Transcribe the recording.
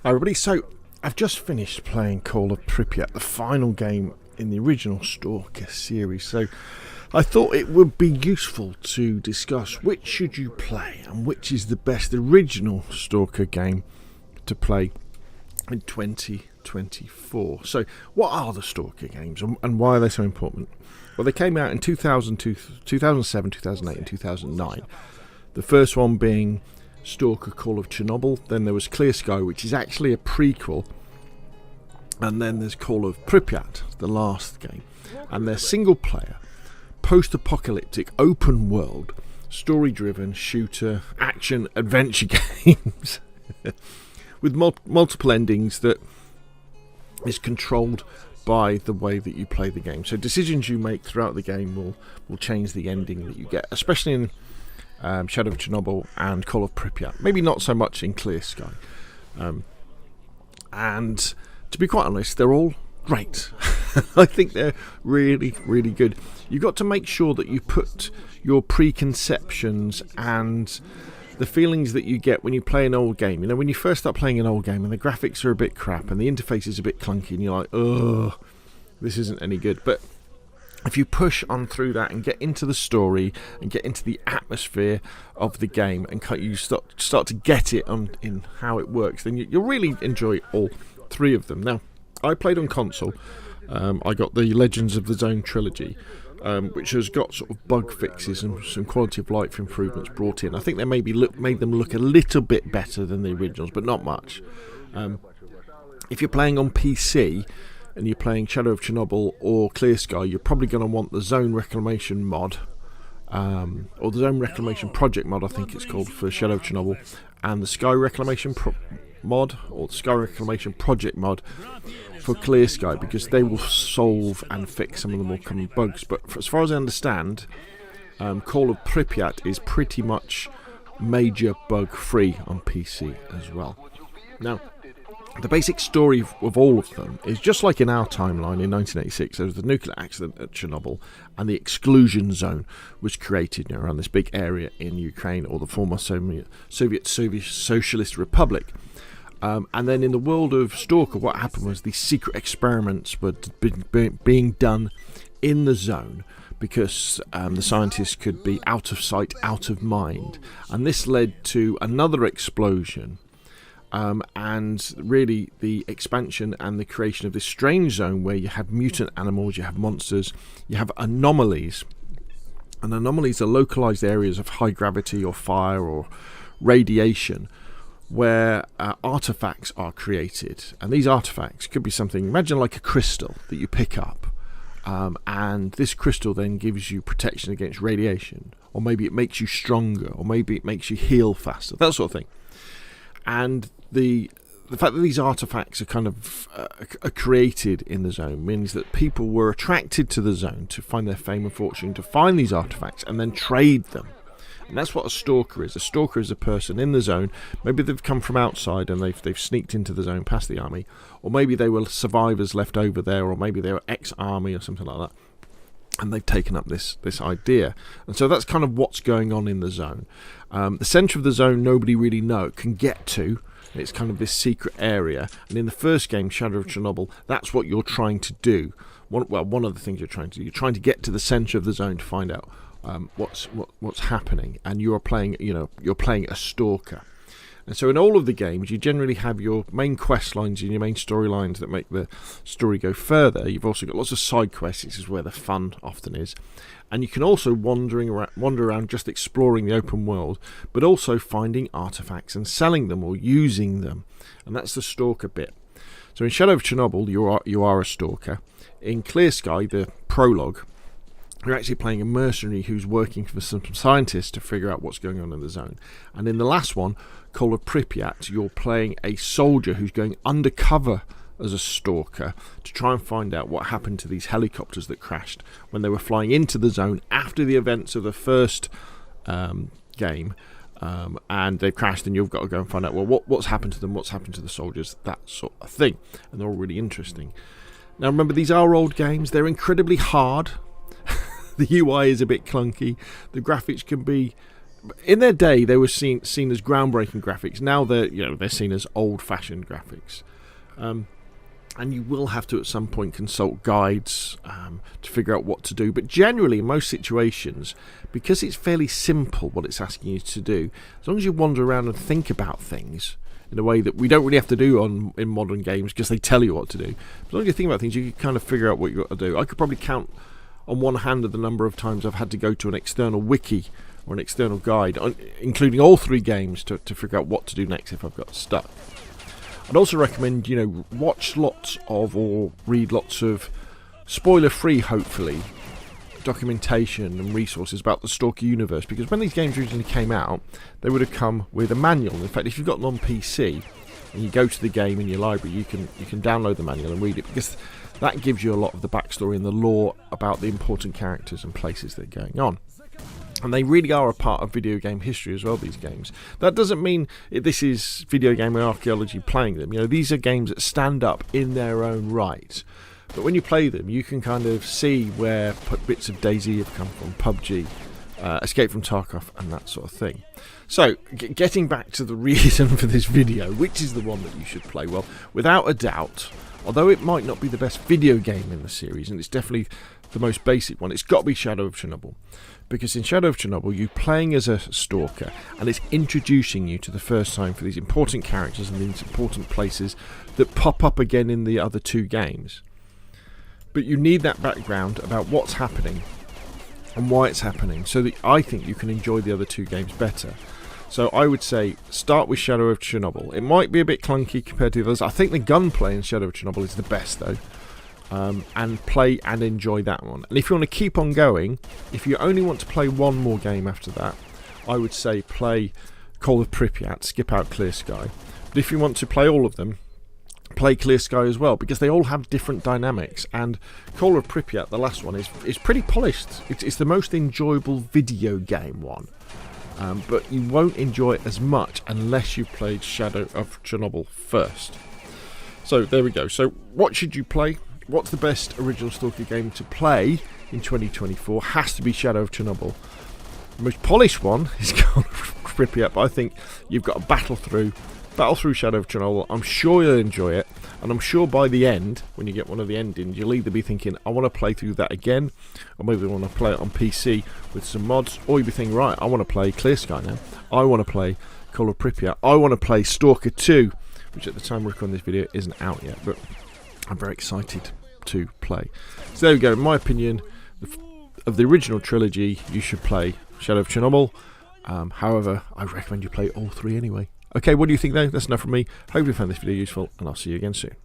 Hi everybody, so I've just finished playing Call of Prypiat, the final game in the original Stalker series, so I thought it would be useful to discuss which should you play and which is the best original Stalker game to play in 2024. So what are the Stalker games and why are they so important? Well, they came out in 2007, 2008 and 2009. The first one being Stalker Call of Chernobyl, then there was Clear Sky, which is actually a prequel, and then there's Call of Prypiat, the last game, and they're single player, post-apocalyptic, open world, story-driven shooter, action, adventure games with multiple endings that is controlled by the way that you play the game. So decisions you make throughout the game will change the ending that you get, especially in Shadow of Chernobyl and Call of Prypiat. Maybe not so much in Clear Sky. And to be quite honest, they're all great. I think they're really, really good. You've got to make sure that you put your preconceptions and the feelings that you get when you play an old game. You know, when you first start playing an old game and the graphics are a bit crap and the interface is a bit clunky and you're like, oh, this isn't any good. But if you push on through that and get into the story and get into the atmosphere of the game and you start to get it in how it works, then you'll really enjoy all three of them. Now, I played on console. I got the Legends of the Zone Trilogy, which has got sort of bug fixes and some quality of life improvements brought in. I think they maybe made them look a little bit better than the originals, but not much. If you're playing on PC and you're playing Shadow of Chernobyl or Clear Sky, you're probably going to want the Zone Reclamation mod, or the Zone Reclamation Project mod, I think it's called, for Shadow of Chernobyl, and the Sky Reclamation mod, or the Sky Reclamation Project mod for Clear Sky, because they will solve and fix some of the more common bugs. But as far as I understand, Call of Prypiat is pretty much major bug free on PC as well. Now, the basic story of all of them is just like in our timeline in 1986. There was the nuclear accident at Chernobyl, and the exclusion zone was created around this big area in Ukraine, or the former Soviet Socialist Republic. And then in the world of Stalker, what happened was these secret experiments were being done in the zone because the scientists could be out of sight, out of mind. And this led to another explosion. And really the expansion and the creation of this strange zone where you have mutant animals, you have monsters, you have anomalies. And anomalies are localized areas of high gravity or fire or radiation where artifacts are created. And these artifacts could be something, imagine like a crystal that you pick up. And this crystal then gives you protection against radiation. Or maybe it makes you stronger, or maybe it makes you heal faster, that sort of thing. And the fact that these artifacts are kind of are created in the zone means that people were attracted to the zone to find their fame and fortune, to find these artifacts and then trade them. And that's what a stalker is. A stalker is a person in the zone. Maybe they've come from outside and they've sneaked into the zone past the army, or maybe they were survivors left over there, or maybe they were ex-army or something like that. And they've taken up this idea. And so that's kind of what's going on in the zone. The centre of the zone nobody really can get to. It's kind of this secret area. And in the first game, Shadow of Chernobyl, that's what you're trying to do. One of the things you're trying to do. You're trying to get to the centre of the zone to find out what's happening. And you're playing a stalker. And so in all of the games, you generally have your main quest lines and your main storylines that make the story go further. You've also got lots of side quests. This is where the fun often is. And you can also wander around just exploring the open world, but also finding artifacts and selling them or using them. And that's the stalker bit. So in Shadow of Chernobyl, you are a stalker. In Clear Sky, the prologue, you're actually playing a mercenary who's working for some scientists to figure out what's going on in the zone. And in the last one, Call of Prypiat, you're playing a soldier who's going undercover as a stalker to try and find out what happened to these helicopters that crashed when they were flying into the zone after the events of the first game. And they've crashed, and you've got to go and find out, well, what's happened to them, what's happened to the soldiers, that sort of thing. And they're all really interesting. Now remember, these are old games. They're incredibly hard. The UI is a bit clunky. The graphics can be in their day they were seen as groundbreaking graphics. Now they're seen as old-fashioned graphics. And you will have to at some point consult guides to figure out what to do. But generally, in most situations, because it's fairly simple what it's asking you to do, as long as you wander around and think about things in a way that we don't really have to do in modern games because they tell you what to do. As long as you think about things, you can kind of figure out what you've got to do. I could probably count on one hand of the number of times I've had to go to an external wiki or an external guide, including all 3 games, to figure out what to do next if I've got stuck. I'd also recommend, watch lots of or read lots of spoiler-free, hopefully, documentation and resources about the Stalker universe, because when these games originally came out, they would have come with a manual. In fact, if you've got them on PC and you go to the game in your library, you can download the manual and read it, because that gives you a lot of the backstory and the lore about the important characters and places that are going on. And they really are a part of video game history as well, these games. That doesn't mean this is video game archaeology playing them. These are games that stand up in their own right. But when you play them, you can kind of see where bits of DayZ have come from, PUBG, Escape from Tarkov, and that sort of thing. So, getting back to the reason for this video, which is the one that you should play, well, without a doubt, although it might not be the best video game in the series, and it's definitely the most basic one, it's got to be Shadow of Chernobyl. Because in Shadow of Chernobyl, you're playing as a stalker, and it's introducing you to the first time for these important characters and these important places that pop up again in the other 2 games. But you need that background about what's happening and why it's happening, so that I think you can enjoy the other 2 games better. So I would say start with Shadow of Chernobyl. It might be a bit clunky compared to the others. I think the gunplay in Shadow of Chernobyl is the best, though. And play and enjoy that one. And if you want to keep on going, if you only want to play one more game after that, I would say play Call of Prypiat, skip out Clear Sky. But if you want to play all of them, play Clear Sky as well, because they all have different dynamics. And Call of Prypiat, the last one, is pretty polished. It's the most enjoyable video game one. But you won't enjoy it as much unless you played Shadow of Chernobyl first. So there we go. So what should you play? What's the best original Stalker game to play in 2024? Has to be Shadow of Chernobyl. The most polished one is Call of Prypiat, but I think you've got to battle through Shadow of Chernobyl. I'm sure you'll enjoy it, and I'm sure by the end, when you get one of the endings, you'll either be thinking, I want to play through that again, or maybe I want to play it on PC with some mods, or you'll be thinking, right, I want to play Clear Sky now. I want to play Call of Prypiat. I want to play Stalker 2, which at the time we're recording this video isn't out yet, but I'm very excited to play. So there we go. In my opinion, of the original trilogy, you should play Shadow of Chernobyl. However, I recommend you play all 3 anyway. Okay, what do you think though? That's enough from me. Hope you found this video useful, and I'll see you again soon.